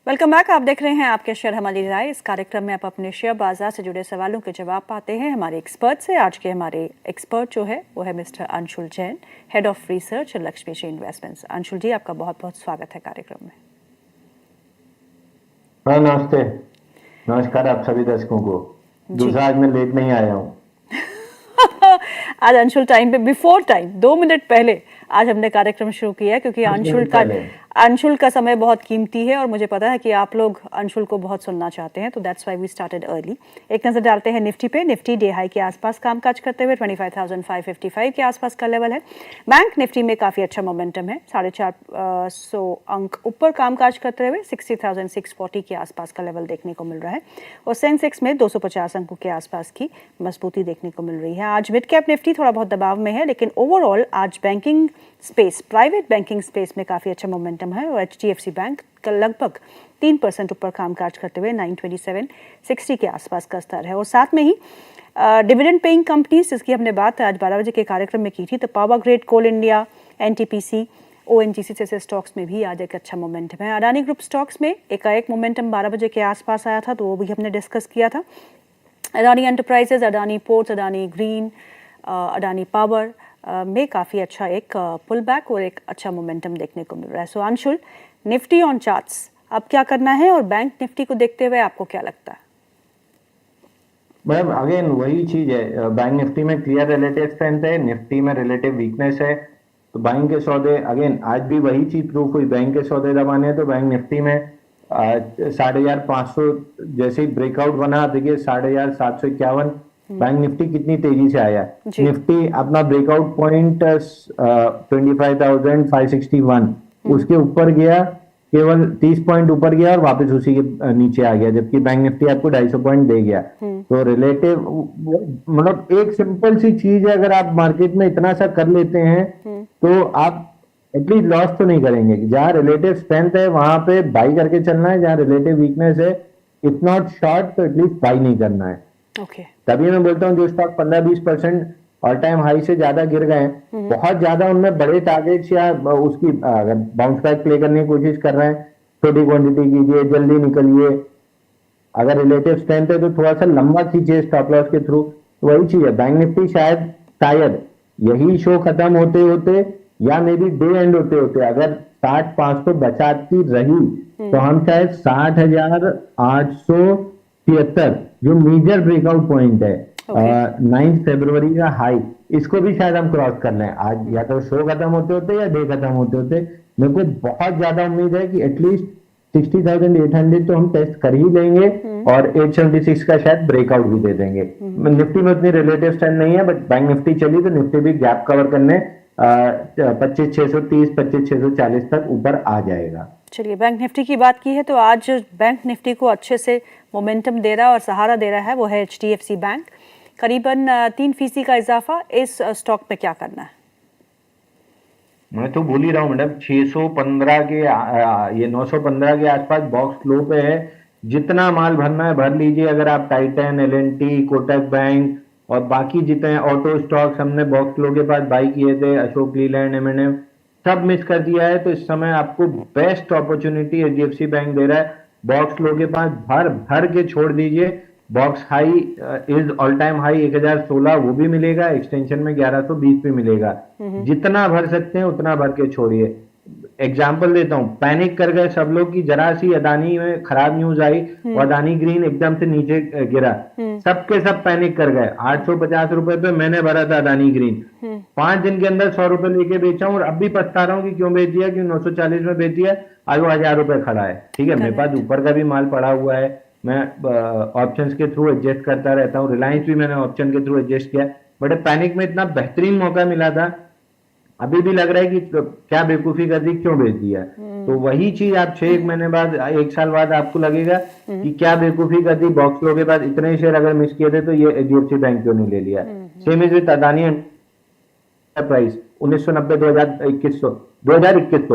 Welcome back. आप देख रहे हैं आपके शेयर हमारी राय। इस कार्यक्रम में आप अपने शेयर बाजार से जुड़े सवालों के जवाब पाते हैं हमारे एक्सपर्ट से। आज के हमारे एक्सपर्ट जो है वो है mister Anshul Jain, head of research Lakshmi Shri investments. Anshul ji, आपका बहुत बहुत स्वागत है कार्यक्रम में। हाँ, नमस्ते। नमस्कार आप सभी दर्शकों को। जी दूसरा, आज मैं लेट नहीं आया हूँ। आज अंशुल टाइम पे, बिफोर टाइम, 2 मिनट पहले आज हमने कार्यक्रम शुरू किया है क्योंकि 5 मिनट पहले। अंशुल का समय बहुत कीमती है और मुझे पता है कि आप लोग अंशुल को बहुत सुनना चाहते हैं, तो that's why we started early. एक नजर डालते हैं निफ्टी पे। निफ्टी डे हाई के आसपास कामकाज करते हुए 25,555 के आसपास का लेवल है। बैंक निफ्टी में काफी अच्छा मोमेंटम है, 450 अंक ऊपर कामकाज करते हुए 60,640 के आसपास का लेवल देखने को मिल रहा है और सेंसेक्स में 250 अंकों के आसपास की मजबूती देखने को मिल रही है। आज मिड कैप निफ्टी थोड़ा बहुत दबाव में है, लेकिन ओवरऑल आज banking space, private banking space में काफ़ी अच्छा मोमेंटम है और HDFC बैंक का लगभग 3% ऊपर कामकाज करते हुए 927.60 के आसपास का स्तर है। और साथ में ही डिविडेंड पेइंग कंपनीज जिसकी हमने बात आज 12 बजे के कार्यक्रम में की थी, तो पावर ग्रिड, कोल इंडिया, NTPC, ONGC जैसे स्टॉक्स में भी आज एक अच्छा मोमेंटम है। अडानी ग्रुप स्टॉक्स में एकाएक मोमेंटम 12 बजे के आसपास आया था, तो वो भी हमने डिस्कस किया था। Adani enterprises, Adani ports, Adani green, Adani power में काफ़ी अच्छा एक पुल बैक और एक अच्छा मोमेंटम देखने को मिल रहा है। सो अंशुल, निफ्टी ऑन चार्ट्स अब क्या करना है और बैंक निफ्टी को देखते हुए आपको क्या लगता है? मैडम, अगेन वही चीज है। बैंक निफ्टी में क्लियर रिलेटिव स्ट्रेंथ है, निफ्टी में रिलेटिव वीकनेस है। तो बैंक के सौदे, अगेन आज भी वही चीज प्रूफ हुई। बैंक के सौदे दबाने हैं तो बैंक निफ्टी में 5,500 जैसे ही ब्रेकआउट बना, देखिए 5,751 बैंक निफ्टी कितनी तेजी से आया। निफ्टी अपना ब्रेकआउट पॉइंट 25,561 उसके ऊपर गया, केवल 30 पॉइंट ऊपर गया और वापस उसी के नीचे आ गया, जबकि बैंक निफ्टी आपको 250 पॉइंट दे गया। तो रिलेटिव, मतलब एक सिंपल सी चीज है, अगर आप मार्केट में इतना सा कर लेते हैं तो आप एटलीस्ट लॉस तो नहीं करेंगे। जहां रिलेटिव स्ट्रेंथ है वहां पे बाई करके चलना है, जहां रिलेटिव वीकनेस है इफ नॉट शॉर्ट तो एटलीस्ट बाई नहीं करना है। तभी मैं बोलता हूँ जो स्टॉक 15-20% ऑल टाइम हाई से ज्यादा गिर गए, बहुत ज्यादा उनमें बड़े टारगेट्स या उसकी अगर बाउंस बैक प्ले करने की कोशिश कर रहे हैं, छोटी क्वांटिटी कीजिए, जल्दी निकलिए। अगर रिलेटिव स्ट्रेंथ है तो थोड़ा सा लंबा खींचिए स्टॉप लॉस के थ्रू। वही चीज है, बैंक निफ्टी शायद यही शो खत्म होते होते या मे बी डे एंड होते होते अगर 60,500 बचाती रही तो हम शायद 60,873 जो मेजर ब्रेकआउट पॉइंट है 9 फरवरी का हाई, इसको भी शायद हम क्रॉस कर लें आज, या तो शो खत्म होते होते या डे खत्म होते होते। मेरे को बहुत ज्यादा उम्मीद है कि एटलीस्ट 60,800 तो हम टेस्ट कर ही लेंगे और 876 का शायद ब्रेकआउट भी दे देंगे। निफ्टी में उतनी रिलेटिव स्ट्रेंथ नहीं है, बट बैंक निफ्टी चली तो निफ्टी भी गैप कवर करने 25,630 25,640 तक ऊपर आ जाएगा। चलिए, बैंक निफ्टी की बात की है तो आज बैंक निफ्टी को अच्छे से मोमेंटम दे रहा है और सहारा दे रहा है वो है HDFC बैंक। करीबन 3% का इजाफा। इस स्टॉक पे क्या करना है? मैं तो भूल ही रहा हूँ मैडम, 615 के ये 915 के आसपास बॉक्स क्लो पे है। जितना माल भरना है भर लीजिए। अगर आप टाइटन, L&T, कोटक बैंक और बाकी जितने ऑटो स्टॉक्स हमने बॉक्स क्लो के पास बाई किए थे, अशोक लीलैंड, M&M, सब मिस कर दिया है। तो इस समय आपको बेस्ट अपॉर्चुनिटी HDFC बैंक दे रहा है। बॉक्स लो के पास भर भर के छोड़ दीजिए। Box high is all time high 1,016 वो भी मिलेगा, एक्सटेंशन में 1,120 भी मिलेगा। जितना भर सकते हैं उतना भर के छोड़िए। एग्जाम्पल देता हूं, पैनिक कर गए सब लोग कि जरा सी अदानी में खराब न्यूज आई और अदानी ग्रीन एकदम से नीचे गिरा, सबके सब पैनिक कर गए। 850 रुपए पे मैंने भरा था अदानी ग्रीन, 5 दिन के अंदर 100 रुपए लेके बेचा हूं और अब भी पछता रहा हूं कि क्यों बेच दिया, क्यों 940 में बेच दिया। आज वो 1,000 रुपए खड़ा है। ठीक है, मेरे पास ऊपर का भी माल पड़ा हुआ है, मैं ऑप्शंस के थ्रू एडजस्ट करता रहता हूँ। रिलायंस भी मैंने ऑप्शन के थ्रू एडजस्ट किया, बट पैनिक में इतना बेहतरीन मौका मिला था, अभी भी लग रहा है कि क्या बेवकूफी कर दी, क्यों बेच दिया। तो वही चीज आप 6 महीने बाद, 1 साल बाद आपको लगेगा कि क्या बेवकूफी कर दी। बॉक्स लो के बाद इतने शेयर अगर मिस किए थे तो ये HDFC बैंक क्यों नहीं ले लिया। Same is with Adani price 1990 2021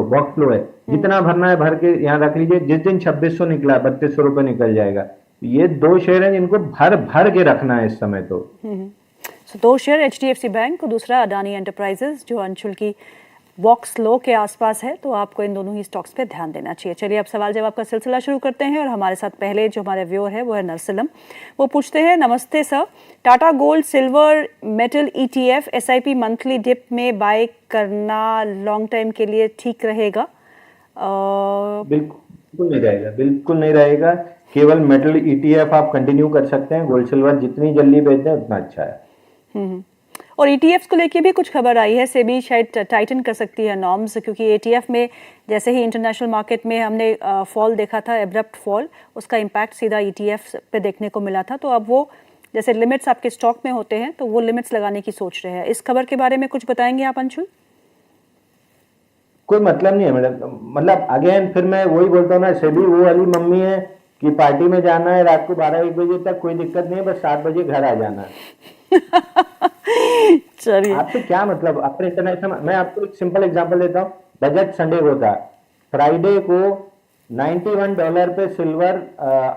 box लो है, जितना भरना है भर के यहाँ रख लीजिए। जिस दिन 2600 निकला 3200 रुपए निकल जाएगा। ये 2 शेयर हैं जिनको भर भर के रखना है इस समय। तो 2 शेयर HDFC बैंक, दूसरा अडानी एंटरप्राइजेज जो अंशुल की बॉक्स लो के आसपास है, तो आपको इन दोनों ही स्टॉक्स पे ध्यान देना चाहिए। चलिए अब सवाल जवाब का सिलसिला शुरू करते हैं और हमारे साथ पहले जो हमारे व्यूअर है वो है नरसिलम। वो पूछते हैं, नमस्ते sir, Tata gold silver metal ETF SIP monthly dip में बाय करना लॉन्ग टाइम के लिए ठीक रहेगा? बिल्कुल नहीं रहेगा, बिल्कुल नहीं रहेगा। केवल मेटल ETF आप कंटिन्यू कर सकते हैं। गोल्ड सिल्वर जितनी जल्दी बेच दें उतना अच्छा है। और ETFs को लेके भी कुछ खबर आई है, सेबी शायद टाइटन कर सकती है नॉर्म्स, क्योंकि ETF में जैसे ही इंटरनेशनल मार्केट में हमने फॉल देखा था, एब्रप्ट फॉल, उसका इम्पैक्ट सीधा ETFs पे देखने को मिला था। तो अब वो जैसे लिमिट्स आपके स्टॉक में होते हैं तो वो लिमिट्स लगाने की सोच रहे हैं। इस खबर के बारे में कुछ बताएंगे आप अंशुल? कोई मतलब नहीं है मैडम, मतलब अगेन फिर मैं वही बोलता हूँ ना, सेबी वो वाली मम्मी है कि पार्टी में जाना है रात को 12-1 बजे तक, कोई दिक्कत नहीं है, बस 7 बजे घर आ जाना है। चलिए, आपसे क्या मतलब, अपने इंटरनेशनल, मैं आपको एक सिंपल एग्जांपल देता हूँ। बजट संडे को था, फ्राइडे को $91 पे सिल्वर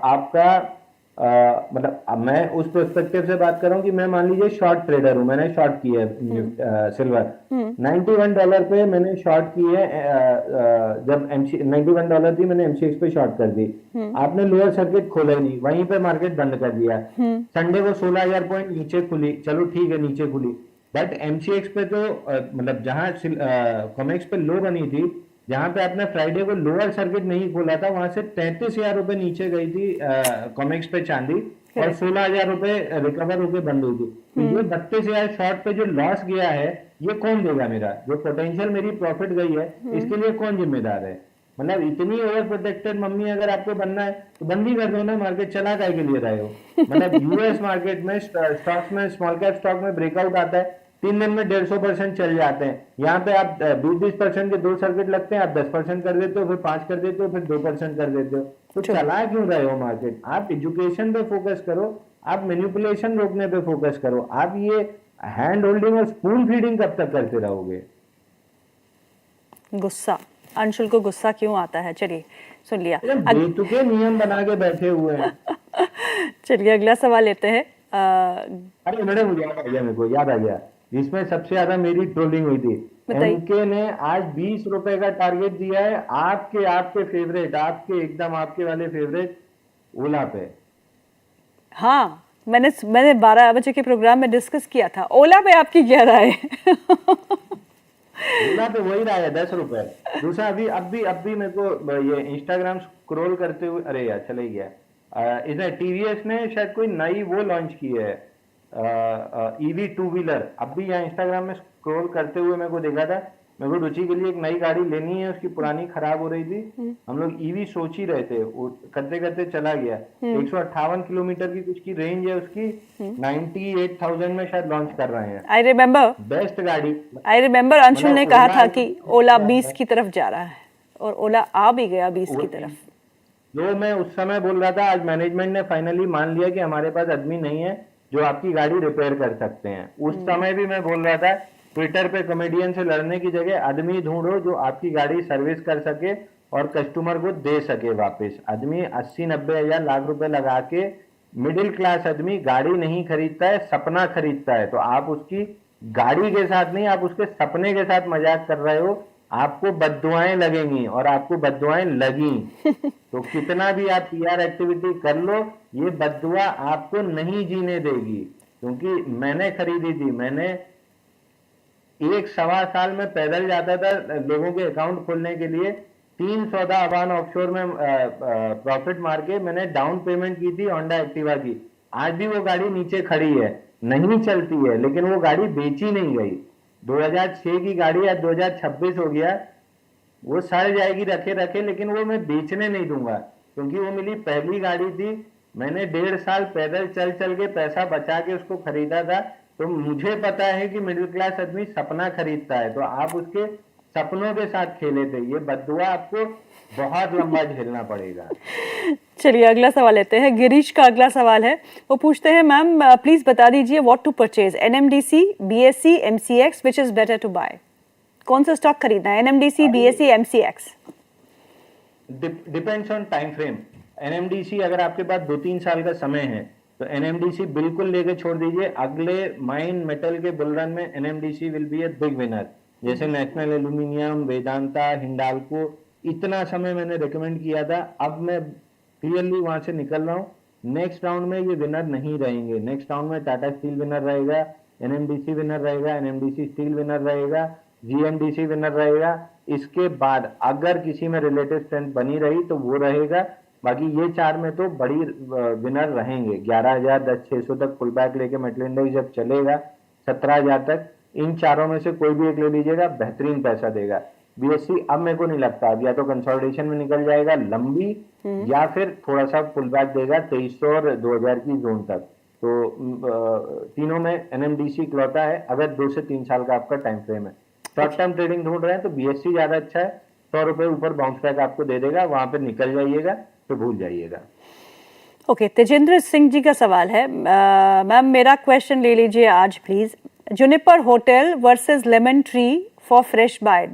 आपका मतलब अब मैं उस पर्सपेक्टिव से बात कर रहा हूँ कि मैं मान लीजिए शॉर्ट ट्रेडर हूँ, मैंने शॉर्ट की है सिल्वर। $91 पे मैंने शॉर्ट की है। जब $91 थी मैंने MCX पे शॉर्ट कर दी। आपने लोअर सर्किट खोला ही नहीं, वहीं पे मार्केट बंद कर दिया। संडे को 16,000 पॉइंट नीचे खुली, चलो ठीक है नीचे खुली, बट MCX पे तो मतलब जहां कॉमेक्स पे लो बनी थी, जहां पे आपने फ्राइडे को लोअर सर्किट नहीं खोला था, वहां से 33,000 रुपए नीचे गई थी कॉमेक्स पे चांदी, और 16,000 रुपए रिकवर होकर बंद हुई थी। तो ये 32,000 शॉर्ट पे जो लॉस गया है, ये कौन देगा? मेरा जो पोटेंशियल मेरी प्रॉफिट गई है, इसके लिए कौन जिम्मेदार है? मतलब इतनी ओवर प्रोटेक्टेड मम्मी अगर आपको बनना है तो बंद ही कर दो ना, मार्केट चला काय के लिए रहे हो? मतलब यूएस मार्केट में स्टॉक्स में, स्मॉल कैप स्टॉक में ब्रेकआउट आता है, 3 दिन में 150% चल जाते हैं। यहाँ पे आप 20-20% के 2 सर्किट लगते हैं, आप 10% कर देते हो, फिर 5 कर देते हो, फिर 2% कर देते हो। तो चला क्यों रहे हो मार्केट? आप एजुकेशन पे फोकस करो, आप मैनिपुलेशन रोकने पे फोकस करो। आप ये हैंड होल्डिंग और स्पून फीडिंग कब तक करते रहोगे? गुस्सा, अंशुल को गुस्सा क्यों आता है? चलिए सुन लिया। बेतुके नियम बना के बैठे हुए हैं। चलिए अगला सवाल लेते हैं। अरे मैडम याद आ गया, मेरे को याद आ गया, जिसमें सबसे ज्यादा मेरी ट्रोलिंग हुई थी। बताइए। एमके ने आज 20 रुपए का टारगेट दिया है, आपके फेवरेट, आपके एकदम आपके वाले फेवरेट ओला पे। हाँ, मैंने 12 बजे के प्रोग्राम में डिस्कस किया था। ओला पे आपकी क्या राय है? ओला पे वही रहा है 10 रुपए। दूसरा अब भी मेरे को ये इंस्टाग्राम स्क्रॉल करते हुए, अरे यार चले गया, इसने टीवीएस ने शायद कोई नई वो लॉन्च की है, ईवी 2 व्हीलर। अब भी यहाँ इंस्टाग्राम में स्क्रॉल करते हुए मेरे को देखा था। मेरे को रुचि के लिए एक नई गाड़ी लेनी है, उसकी पुरानी खराब हो रही थी। हम लोग ईवी सोच ही रहे थे, वो करते करते चला गया। 158 किलोमीटर की कुछ की रेंज है उसकी, 98,000 में शायद लॉन्च कर रहे हैं। आई रिमेम्बर, बेस्ट गाड़ी। अंशुल ने कहा था कि ओला 20 की तरफ जा रहा है, और ओला आ भी गया 20 की तरफ। जो मैं उस समय बोल रहा था, आज मैनेजमेंट ने फाइनली मान लिया कि हमारे पास आदमी नहीं है जो आपकी गाड़ी रिपेयर कर सकते हैं। उस समय भी मैं बोल रहा था, ट्विटर पे कॉमेडियन से लड़ने की जगह आदमी ढूंढो जो आपकी गाड़ी सर्विस कर सके और कस्टमर को दे सके वापस। आदमी 80-90 हजार लाख रुपए लगा के, मिडिल क्लास आदमी गाड़ी नहीं खरीदता है, सपना खरीदता है। तो आप उसकी गाड़ी के साथ नहीं, आप उसके सपने के साथ मजाक कर रहे हो। आपको बद्दुआएं लगेंगी, और आपको बद्दुआएं लगी तो कितना भी आप PR एक्टिविटी कर लो, ये बद्दुआ आपको नहीं जीने देगी। क्योंकि मैंने खरीदी थी, मैंने 1-1.25 साल में पैदल जाता था लोगों के अकाउंट खोलने के लिए। 3 सौदा अवान ऑफशोर में प्रॉफिट मार के मैंने डाउन पेमेंट की थी होंडा एक्टिवा की। आज भी वो गाड़ी नीचे खड़ी है, नहीं चलती है, लेकिन वो गाड़ी बेची नहीं गई। 2006 की गाड़ी आज 2026 हो गया, वो सड़ जाएगी रखे रखे, लेकिन वो मैं बेचने नहीं दूंगा, क्योंकि वो मेरी पहली गाड़ी थी। मैंने 1.5 साल पैदल चल चल के पैसा बचा के उसको खरीदा था। तो मुझे पता है कि मिडिल क्लास आदमी सपना खरीदता है, तो आप उसके सपनों के साथ खेले थे। ये बद्दुआ आपको बहुत लंबा झेलना पड़ेगा। चलिए अगला सवाल लेते हैं। गिरीश का अगला सवाल है, वो पूछते हैं, मैम प्लीज बता दीजिए what to purchase, NMDC, BSE, MCX, which is better to buy? कौन सा स्टॉक खरीदना है, NMDC, BSE, MCX? Depends on time frame. NMDC अगर आपके पास 2-3 साल का समय है तो NMDC बिल्कुल लेके छोड़ दीजिए। अगले माइन मेटल के बुल रन में NMDC will be a big winner. जैसे नेशनल एल्यूमिनियम, वेदांता, हिंडाल्को, इतना समय मैंने रिकमेंड किया था, अब मैं क्लियरली वहां से निकल रहा हूँ। नेक्स्ट राउंड में ये विनर नहीं रहेंगे। नेक्स्ट राउंड में टाटा स्टील विनर रहेगा, एनएमडीसी विनर रहेगा, एनएमडीसी स्टील विनर रहेगा, जीएमडीसी विनर रहेगा। इसके बाद अगर किसी में रिलेटिव स्ट्रेंथ बनी रही तो वो रहेगा। बाकी ये चार में तो बड़ी विनर रहेंगे। 11,000, 10,600 तक पुल बैक लेके मेटल इंडेक्स जब चलेगा 17,000 तक, इन चारों में से कोई भी एक ले लीजिएगा, बेहतरीन पैसा देगा। बीएससी अब मेरे को नहीं लगता, अब या तो कंसोलिडेशन में निकल जाएगा लंबी, या फिर थोड़ा सा पुल बैक देगा 2300 और 2000 की जोन तक। तो तीनों में एनएमडीसी इकलौता है, अगर 2 से 3 साल का आपका टाइम फ्रेम है। शॉर्ट टर्म ट्रेडिंग ढूंढ रहे हैं तो बीएससी ज्यादा अच्छा है। 100 रुपए ऊपर बाउंस बैक आपको दे देगा, वहां पर निकल जाइएगा तो भूल जाइएगा। ओके, तेजेंद्र सिंह जी का सवाल है। मैम मेरा क्वेश्चन ले लीजिए आज please. Juniper hotel versus lemon tree for fresh bye,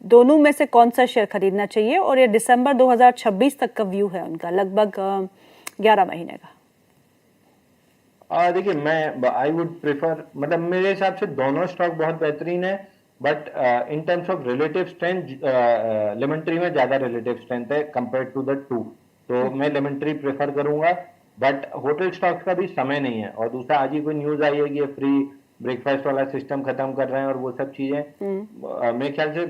दोनों में से कौन सा शेयर खरीदना चाहिए? और ये दिसंबर 2026 तक का व्यू है उनका, लगभग 11 महीने का। देखिए, मैं आई वुड प्रेफर, मतलब मेरे हिसाब से दोनों स्टॉक बहुत बेहतरीन है, but in terms of relative strength lemon tree में ज्यादा रिलेटिव स्ट्रेंथ है कंपेयर टू द टू। तो मैं लेमन ट्री प्रेफर करूंगा, बट होटल स्टॉक्स का भी समय नहीं है। और दूसरा, आज ही कोई न्यूज आई है कि ये फ्री ब्रेकफास्ट वाला सिस्टम खत्म कर रहे हैं और वो सब चीजें। मेरे ख्याल से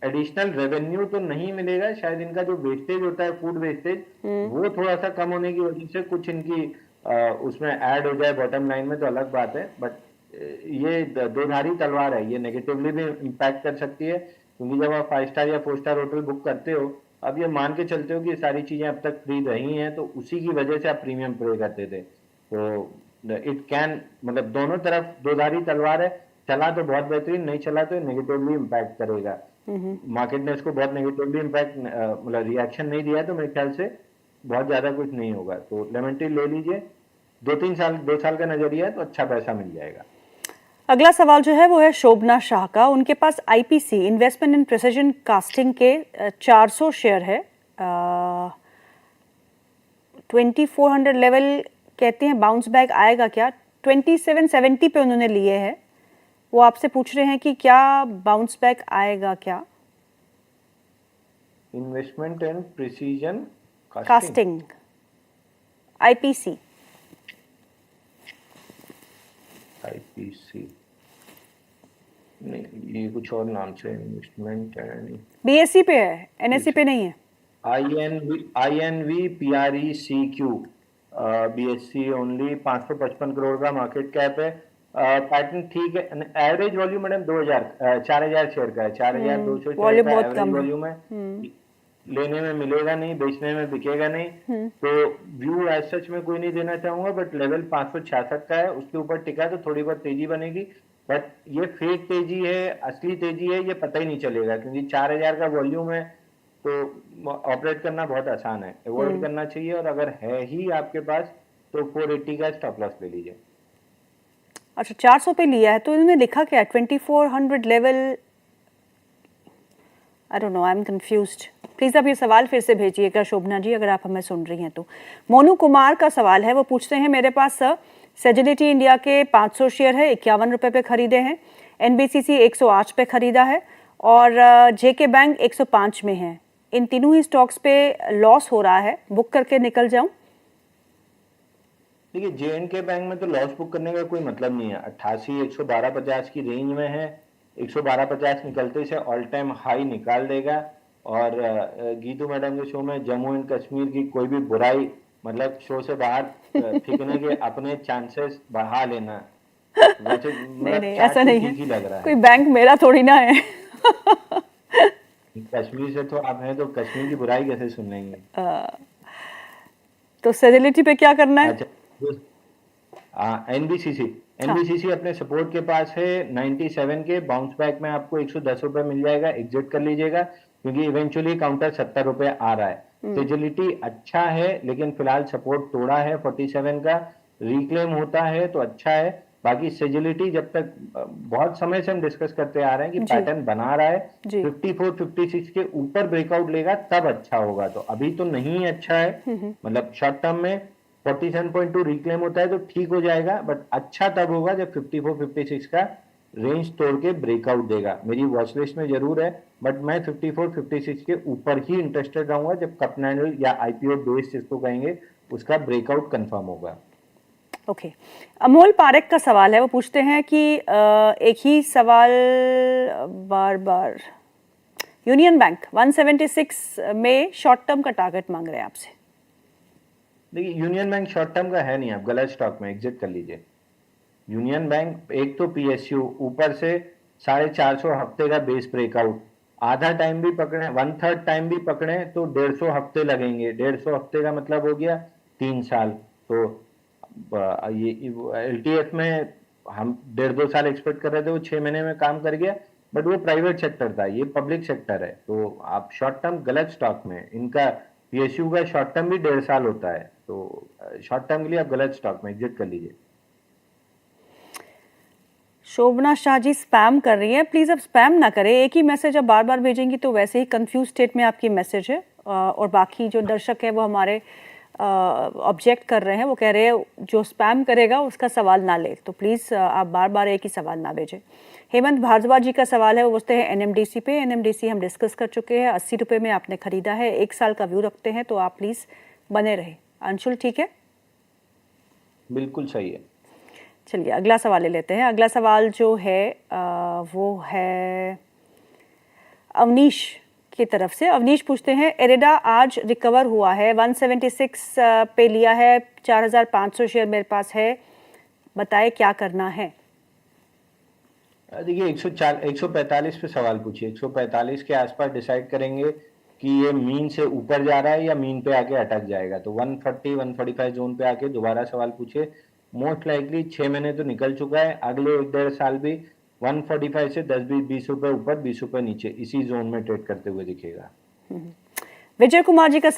एडिशनल रेवेन्यू तो नहीं मिलेगा, शायद इनका जो वेस्टेज होता है, फूड वेस्टेज, वो थोड़ा सा कम होने की वजह से कुछ इनकी उसमें ऐड हो जाए बॉटम लाइन में तो अलग बात है। बट ये दोधारी तलवार है, ये नेगेटिवली भी इम्पैक्ट कर सकती है, क्योंकि जब आप 5 स्टार या 4 स्टार होटल बुक करते हो, अब ये मान के चलते हो कि सारी चीजें अब तक फ्री रही हैं, तो उसी की वजह से आप प्रीमियम पे करते थे। तो इट कैन, मतलब दोनों तरफ दोधारी तलवार है। चला तो बहुत बेहतरीन, नहीं चला तो नेगेटिवली इम्पैक्ट करेगा। मार्केट ने इसको बहुत नेगेटिवली इम्पैक्ट, मतलब रिएक्शन नहीं दिया, तो मेरे ख्याल से बहुत ज्यादा कुछ नहीं होगा। तो लेमन ट्री ले लीजिए, 2 साल का नजरिया है तो अच्छा पैसा मिल जाएगा। अगला सवाल जो है वो है शोभना शाह का। उनके पास IPC, investment in precision casting के 400 शेयर है। 2400 लेवल कहते हैं बाउंस बैक आएगा क्या? 2770 पे उन्होंने लिए हैं। वो आपसे पूछ रहे हैं कि क्या बाउंस बैक आएगा क्या? इन्वेस्टमेंट इन प्रिसीजन कास्टिंग, आईपीसी। आईपीसी नहीं, ये कुछ और नाम से इन्वेस्टमेंट एंड बीएससी पे है, एनएससी पे नहीं है। आईएनवी PRECQ, बीएससी ओनली, 555 करोड़ का मार्केट कैप है। पैटर्न ठीक है। एवरेज वॉल्यूम मैडम 4,000 शेयर का है, 4,200 शेयर का एवरेज वॉल्यूम है। लेने में मिलेगा नहीं, बेचने में बिकेगा नहीं। तो व्यू एज सच में कोई नहीं देना चाहूंगा, बट लेवल 566 का है, उसके ऊपर टिका तो थोड़ी बहुत तेजी बनेगी। बट ये फेक तेजी है, असली तेजी है, ये पता ही नहीं चलेगा, क्योंकि 4,000 का वॉल्यूम है, तो ऑपरेट करना बहुत आसान है, अवॉइड करना चाहिए। और अगर है ही आपके पास तो 480 का स्टॉप लॉस ले लीजिए। अच्छा, 400 पे लिया है तो इन्होंने लिखा क्या? 2400 level. I don't know, I am confused. Please आप ये सवाल फिर से भेजिएगा शोभना जी, अगर आप हमें सुन रही हैं तो। मोनू कुमार का सवाल है, वो पूछते हैं मेरे पास सेजिलिटी इंडिया के 500 शेयर है, 51 रुपये पे खरीदे हैं। एनबीसीसी 108 पे खरीदा है, और जेके बैंक 105 में है। इन तीनों ही स्टॉक्स पे लॉस हो रहा है, बुक करके निकल जाऊं? देखिए, JNK बैंक में तो लॉस बुक करने का कोई मतलब नहीं है। 88 112.50 की रेंज में है, 112.50 निकलते से ऑल टाइम हाई निकाल देगा। और गीतू मैडम के शो में जम्मू एंड कश्मीर की कोई भी बुराई, मतलब शो से बाहर फेंकने के अपने चांसेस बढ़ा लेना। वैसे नहीं नहीं, चार्ट ऐसा तो नहीं ठीक ही है, लग रहा कोई है। बैंक मेरा थोड़ी ना है। कश्मीर से तो आप हैं, तो कश्मीर की बुराई कैसे सुन लेंगे? तो सेजिलिटी पे क्या करना है? अच्छा, एनबीसीसी हाँ, अपने सपोर्ट के पास है 97 के। बाउंस बैक में आपको 110 रुपए मिल जाएगा, एग्जिट कर लीजिएगा, क्योंकि इवेंचुअली काउंटर 70 रुपए आ रहा है। सेजिलिटी अच्छा है, लेकिन फिलहाल सपोर्ट तोड़ा है 47 का, रिक्लेम होता है तो अच्छा है। बाकी सेजिलिटी जब तक, बहुत समय से हम डिस्कस करते आ रहे हैं कि जी पैटर्न बना रहा है, जी। 54 56 के ऊपर ब्रेकआउट लेगा तब अच्छा होगा। तो अभी तो नहीं अच्छा है, मतलब शॉर्ट टर्म में 47.2 रिक्लेम होता है तो ठीक हो जाएगा, बट अच्छा तब होगा जब 54 56 का रेंज तोड़ के ब्रेकआउट देगा। मेरी वॉच लिस्ट में जरूर है, बट मैं 54-56 के ऊपर ही इंटरेस्टेड रहूंगा जब कप कैंडल या आईपीओ बेस जिसको कहेंगे उसका ब्रेकआउट कंफर्म होगा। ओके, अमोल पारेख का सवाल है, वो पूछते हैं कि एक ही सवाल बार बार, यूनियन बैंक 176 में शॉर्ट टर्म का टारगेट मांग रहे हैं आपसे। देखिए, यूनियन बैंक शॉर्ट टर्म का है नहीं, आप गलत स्टॉक में एग्जिट कर लीजिए। यूनियन बैंक एक तो पीएसयू ऊपर से 450 हफ्ते का बेस ब्रेकआउट, आधा टाइम भी पकड़े, 1/3 टाइम भी पकड़े तो 150 हफ्ते लगेंगे। 150 हफ्ते का मतलब हो गया 3 साल। तो ये एलटीएफ में हम 1.5-2 साल एक्सपेक्ट कर रहे थे, वो 6 महीने में काम कर गया, बट वो प्राइवेट सेक्टर था, ये पब्लिक सेक्टर है। तो आप शॉर्ट टर्म गलत स्टॉक में, इनका पीएसयू का शॉर्ट टर्म भी 1.5 साल होता है, तो शॉर्ट टर्म के लिए आप गलत स्टॉक में एग्जिट कर लीजिए। शोभना शाह जी स्पैम कर रही है, प्लीज़ अब स्पैम ना करें, एक ही मैसेज अब बार बार भेजेंगी तो वैसे ही कंफ्यूज स्टेट में आपकी मैसेज है। और बाकी जो दर्शक है वो हमारे ऑब्जेक्ट कर रहे हैं, वो कह रहे हैं जो स्पैम करेगा उसका सवाल ना ले, तो प्लीज़ आप बार बार एक ही सवाल ना भेजें। हेमंत भारद्वाज जी का सवाल है, वो पूछते हैं एनएमडीसी पे। एनएमडीसी हम डिस्कस कर चुके हैं, 80 रुपये में आपने खरीदा है, 1 साल का व्यू रखते हैं, तो आप प्लीज़ बने रहे। अंशुल ठीक है? बिल्कुल सही है। चलिए अगला सवाल ले लेते हैं। अगला सवाल जो है वो है अवनीश की तरफ से। अवनीश पूछते हैं एरेडा आज रिकवर हुआ है, 176 पे लिया है, 4500 शेयर मेरे पास है, बताए क्या करना है। देखिए, 145 पे सवाल पूछिए। 145 के आसपास डिसाइड करेंगे कि ये मीन से ऊपर जा रहा है या मीन पे आके अटक जाएगा। तो 140-145 जोन पे आके दोबारा सवाल पूछिए। मोस्ट लाइकली 6 महीने तो निकल चुका है, अगले 1-1.5 साल भी 145 से 10-20 रुपए ऊपर 20 रुपए नीचे इसी जोन में ट्रेड करते हुए दिखेगा। विजय कुमार जी का